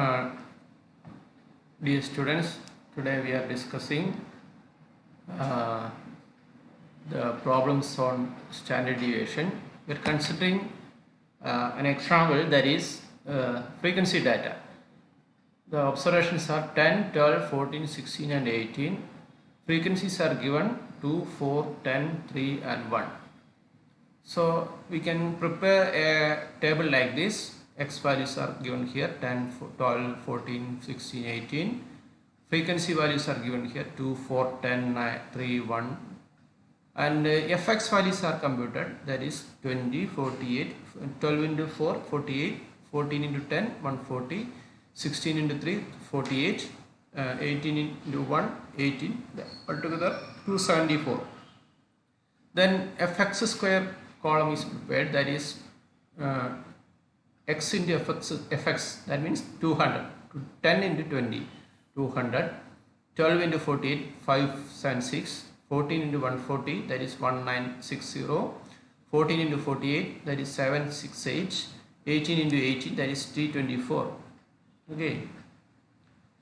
Uh, Dear students, today we are discussing uh, the problems on standard deviation. We are considering an example, that is frequency data. The observations are 10, 12, 14, 16 and 18. Frequencies are given 2, 4, 10, 3 and 1. So we can prepare a table like this. X values are given here, 10, 12, 14, 16, 18. Frequency values are given here, 2, 4, 10, 9, 3, 1. And fx values are computed, that is 20, 48, 12 into 4, 48, 14 into 10, 140, 16 into 3, 48, 18 into 1, 18, altogether 274. Then fx square column is prepared, that is x into fx, that means 200, 10 into 20, 200, 12 into 48, 576, 14 into 140, that is 1960, 14 into 48, that is 768, 18 into 18, that is 324. Okay,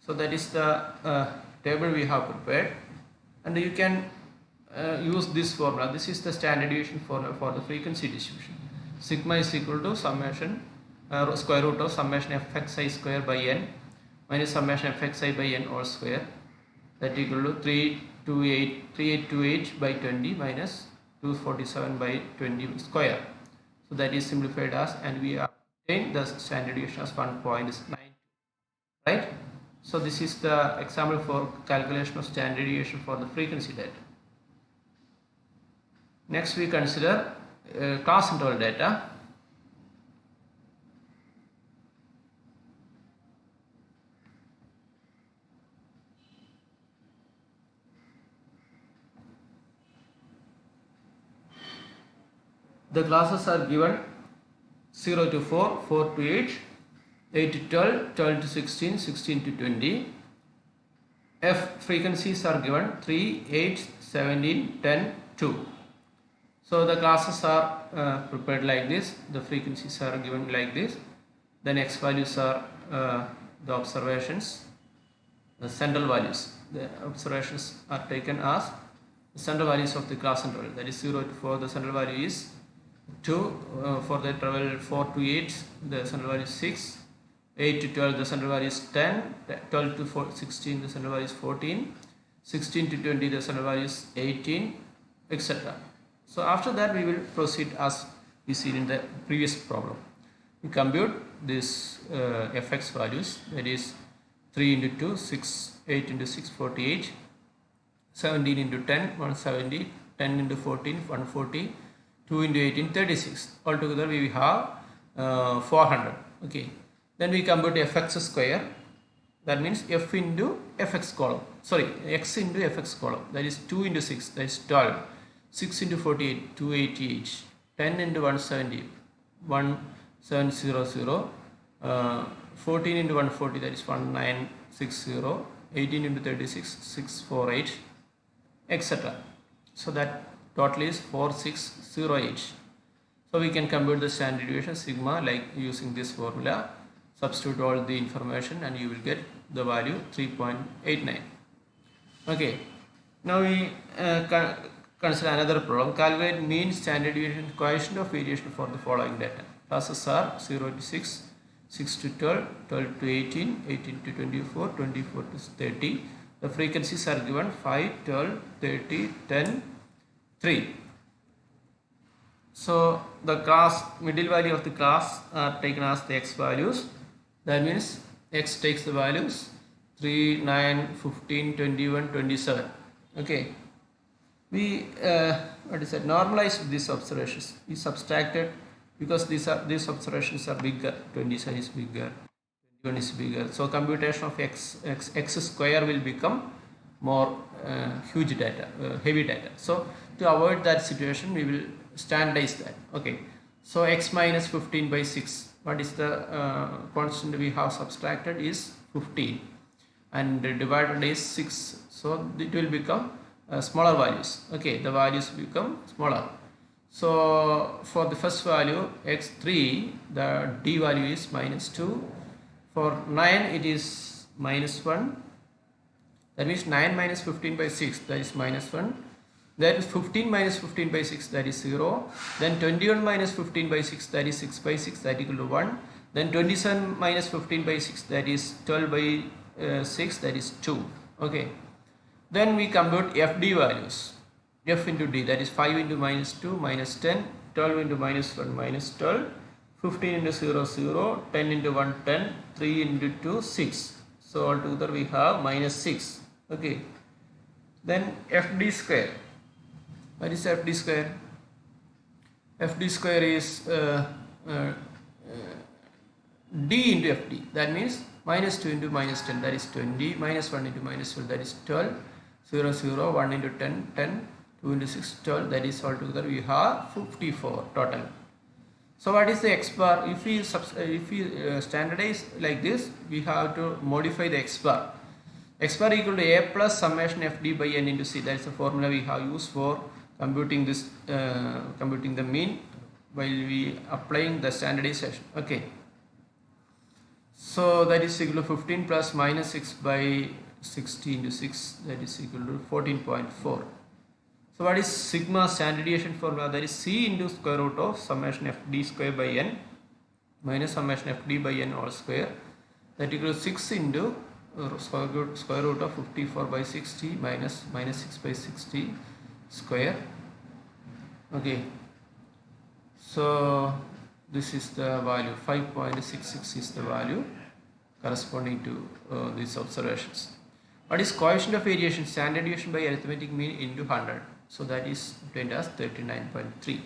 so that is the table we have prepared, and you can use this formula. This is the standard deviation formula for the frequency distribution. Sigma is equal to summation square root of summation fxi square by n minus summation fxi by n all square, that equal to 3828 by 20 minus 247 by 20 square. So that is simplified as, and we obtain the standard deviation as 1.9, right? So this is the example for calculation of standard deviation for the frequency data. Next we consider class interval data. The classes are given 0 to 4, 4 to 8, 8 to 12, 12 to 16, 16 to 20. F frequencies are given 3, 8, 17, 10, 2. So the classes are prepared like this, the frequencies are given like this. Then X values are the observations, the central values. The observations are taken as the central values of the class interval, that is 0 to 4, the central value is 2, for the interval 4 to 8, the central value is 6, 8 to 12, the central value is 10, 12 to 16, the central value is 14, 16 to 20, the central value is 18, etc. So after that we will proceed as we see in the previous problem. We compute this fx values, that is 3 into 2, 6, 8 into 6, 48, 17 into 10, 170, 10 into 14, 140, 2 into 18, 36. Altogether we have 400. Okay. Then we compute fx square, that means f into fx column, sorry, x into fx column, that is 2 into 6, that is 12, 6 into 48, 288, 10 into 170, 1700, 14 into 140, that is 1960, 18 into 36, 648, etc. So that total is 4608. So we can compute the standard deviation sigma like using this formula. Substitute all the information and you will get the value 3.89. Okay, now we consider another problem. Calculate mean standard deviation coefficient of variation for the following data. Classes are 0 to 6, 6 to 12, 12 to 18, 18 to 24, 24 to 30. The frequencies are given 5, 12, 30, 10, 3. So the class middle value of the class are taken as the x values. That means x takes the values 3, 9, 15, 21, 27. Okay. We normalized these observations. We subtracted because these observations are bigger. 27 is bigger, 21 is bigger. So computation of x square will become more huge data, heavy data. So to avoid that situation, we will standardize that. Okay. So x minus 15 by 6. What is the constant we have subtracted is 15, and divided is 6. So it will become smaller values. Okay, the values become smaller. So for the first value x3, the d value is minus 2, For 9 it is minus 1. That means 9 minus 15 by 6, that is minus 1. That is 15 minus 15 by 6, that is 0. Then 21 minus 15 by 6, that is 6 by 6, that equal to 1. Then 27 minus 15 by 6, that is 12 by 6, that is 2. Okay. Then we compute FD values. F into D, that is 5 into minus 2 minus 10, 12 into minus 1 minus 12, 15 into 0 0, 10 into 1 10, 3 into 2 6. So altogether we have minus 6. Okay. Then FD square. What is FD square? FD square is D into FD. That means minus 2 into minus 10, that is 20, minus 1 into minus 12, that is 12, 0 0, 1 into 10 10, 2 into 6 12, that is altogether we have 54 total. So what is the X bar? If we standardize like this, we have to modify the X bar. X bar equal to A plus summation FD by N into C. That is the formula we have used for computing this, computing the mean while we applying the standardization. Okay. So that is equal to 15 plus minus 6 by 60 into 6, that is equal to 14.4. So what is sigma standard deviation formula? That is C into square root of summation FD square by N minus summation FD by N all square, that equals 6 into square root of 54 by 60 minus 6 by 60 square. Okay. So this is the value, 5.66 is the value corresponding to these observations. What is coefficient of variation? Standard deviation by arithmetic mean into 100. So that is obtained as 39.3.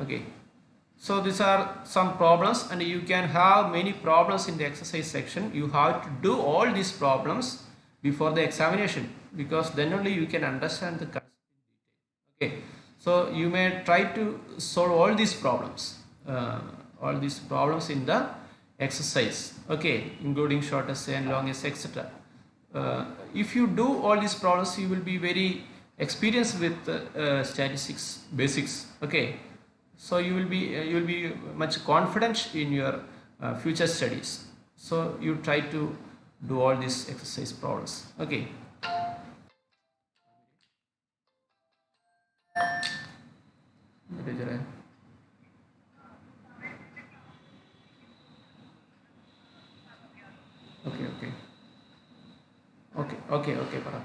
Okay. So these are some problems, and you can have many problems in the exercise section. You have to do all these problems before the examination, because then only you can understand the concept in detail. Okay. So you may try to solve all these problems in the exercise. Okay, including short essay and long essay, etc. If you do all these problems, you will be very experienced with statistics basics. Okay, so you will be much confident in your future studies. So you try to do all these exercise problems. Okay. Okay, പറ.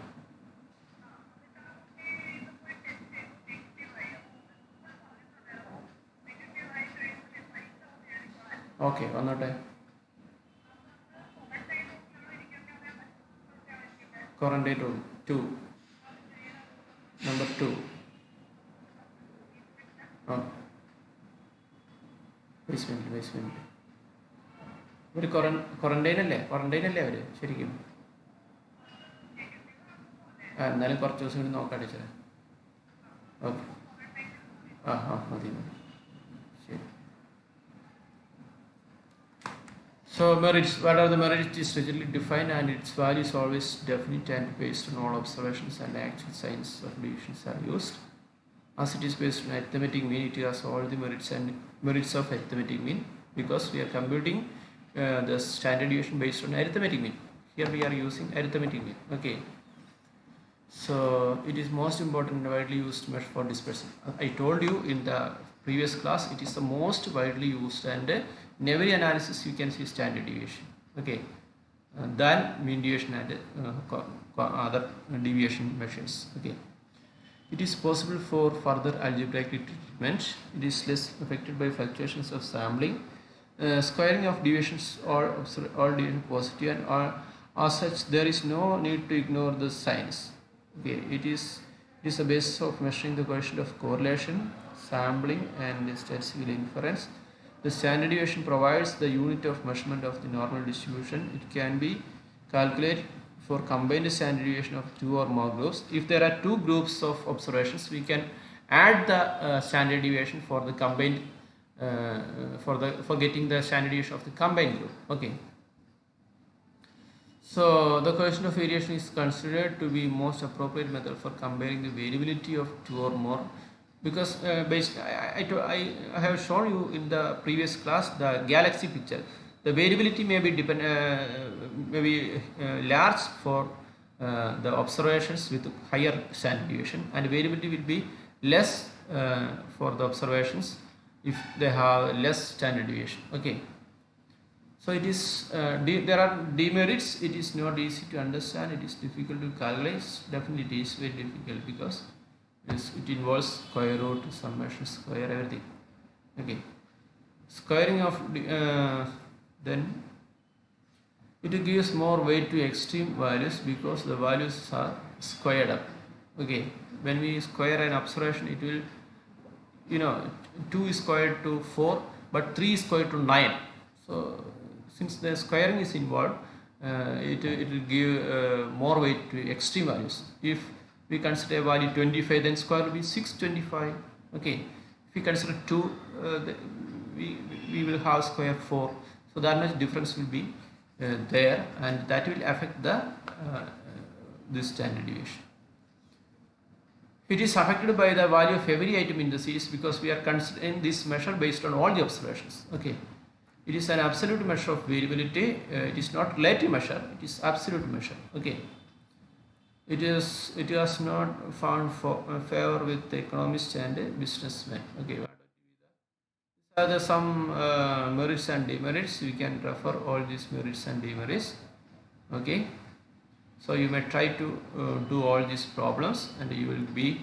Okay, വന്നോട്ടെ. Quarantine room 2. Number 2. Basement. ഒരു quarantine അല്ലേ അവർ ശരിക്കും? എന്നാലും കുറച്ച് ദിവസം കൂടി നോക്കാം ടീച്ചറെ. ഓക്കെ. മതി. ശരി. So merits, what are the merits is rigidly defined, and its value is always definite and based on all observations, and actual signs of divisions are used. As it is based on arithmetic mean, it has all the merits of arithmetic mean, because we are computing the standard deviation based on arithmetic mean. Here we are using arithmetic mean. Okay. So it is most important and widely used measure for dispersion. I told you in the previous class, it is the most widely used, and in every analysis you can see standard deviation. Okay, than mean deviation and other deviation measures. Okay, it is possible for further algebraic treatment. It is less affected by fluctuations of sampling, squaring of deviations, or all deviation positive, and as such there is no need to ignore the signs. Okay, it is a basis of measuring the coefficient of correlation, sampling, and statistical inference. The standard deviation provides the unit of measurement of the normal distribution. It can be calculated for combined standard deviation of 2 or more groups. If there are 2 groups of observations, we can add the standard deviation for the combined for getting the standard deviation of the combined group. Okay. So the coefficient of variation is considered to be most appropriate method for comparing the variability of 2 or more, because I have shown you in the previous class the galaxy picture. the variability may be large for the observations with higher standard deviation, and variability will be less for the observations if they have less standard deviation. Okay. So it is there are demerits. It is not easy to understand. It is difficult to calculate. Definitely, it is very difficult because it involves square root, summation, square, everything. Okay, squaring of then it gives more weight to extreme values because the values are squared up. Okay, when we square an observation, it will, 2 is squared to 4, but 3 is squared to 9. So since the squaring is involved, it will give more weight to extreme values. If we consider a value 25, then square will be 625. Okay, if we consider 2, we will have square 4. So that much difference will be there, and that will affect the this standard deviation. It is affected by the value of every item in the series because we are considering this measure based on all the observations. Okay, it is an absolute measure of variability. It is not relative measure. It is absolute measure. Okay, it was not found for favor with the economists and businessmen. Okay, these are the some merits and demerits. We can refer all these merits and demerits. Okay. So you may try to do all these problems, and you will be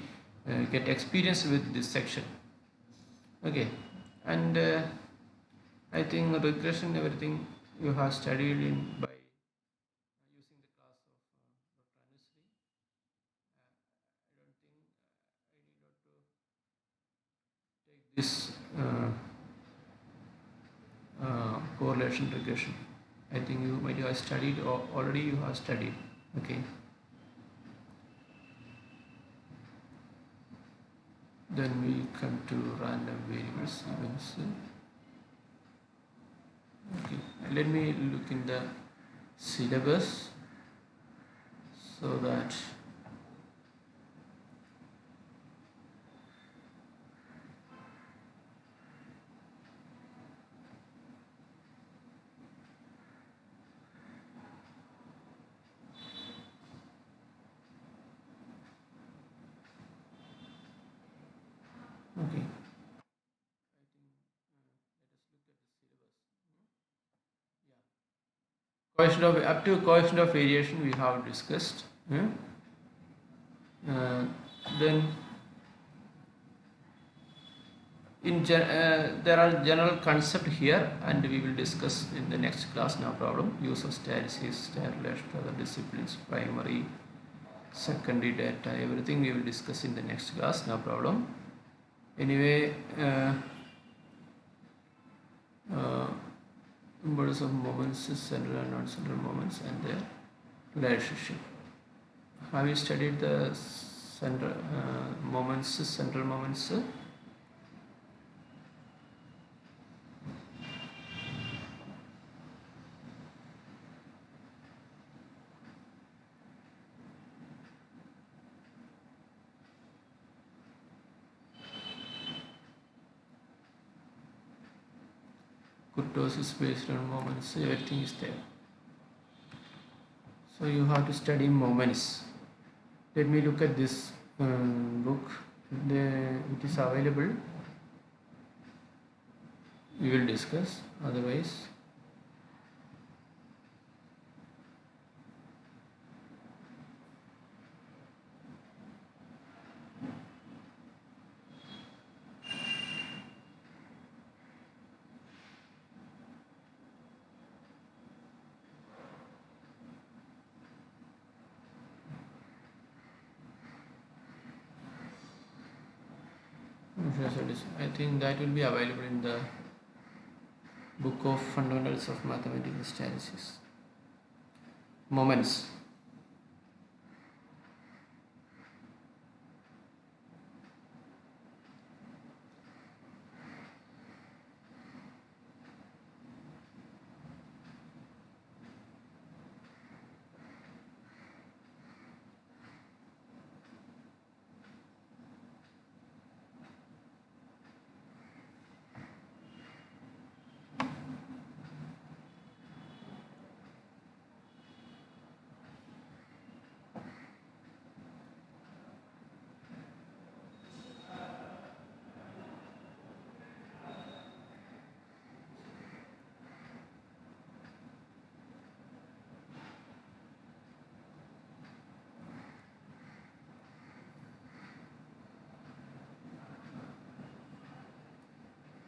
get experience with this section. Okay, and I think regression, everything you have studied in by using the class of Dr. Anusri. I don't think I need not to take this correlation regression. I think you might have studied, or already you have studied. Okay. Then we come to random variables events. Okay, let me look in the syllabus so that okay. I think let us look at the syllabus. Yeah. Coefficient of up to coefficient of variation we have discussed. Then there are general concept here, and we will discuss in the next class. No problem. Use of statistics, relation to other disciplines, primary, secondary data, everything we will discuss in the next class. No problem. Anyway, importance of moments, central and non-central moments, and their relationship. Have you studied the central moments, central moments? Kurtosis based on moments, everything is there. So you have to study moments. Let me look at this book. It is available. We will discuss. Otherwise, I think that will be available in the book of Fundamentals of Mathematical Statistics. Moments.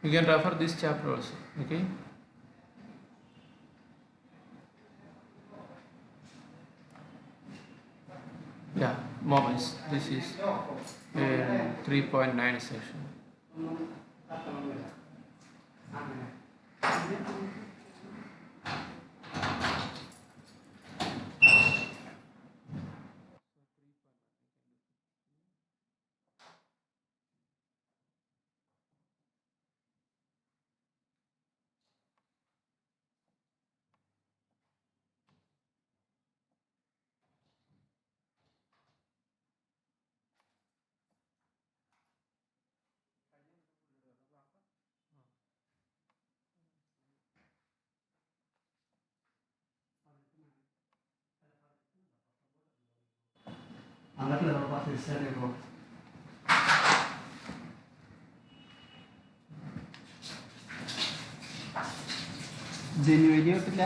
You can refer this chapter also. Okay. Yeah, moments. This is 3.9 section. ജനുവരി തൊട്ടില്ല.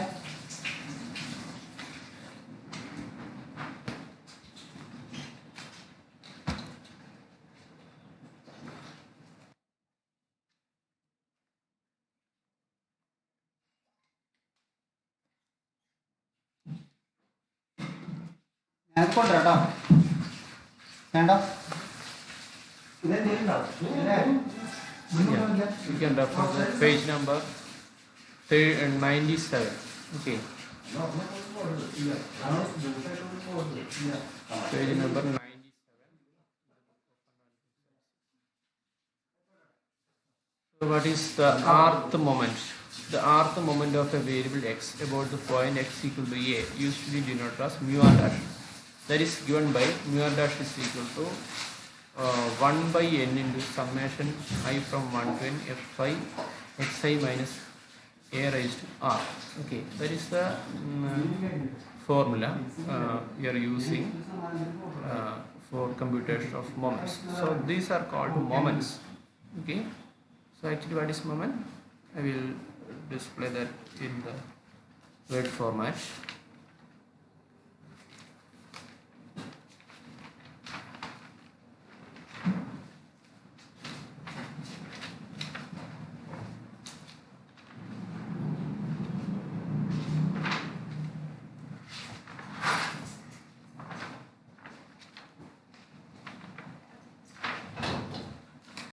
ഞാൻ കൊണ്ടുവരാട്ടോ. വേണ്ട. Yeah, you can refer the page number 97. Okay. Page number 97. So what is the rth moment? The rth moment of a variable x about the point x equal to a usually denoted as mu r dash. That is given by mu r dash is equal to 1 by n into summation I from 1 to n fi xi minus a raised to r. Okay, that is the formula we are using for computation of moments. So these are called moments. Okay, so actually what is moment? I will display that in the word format.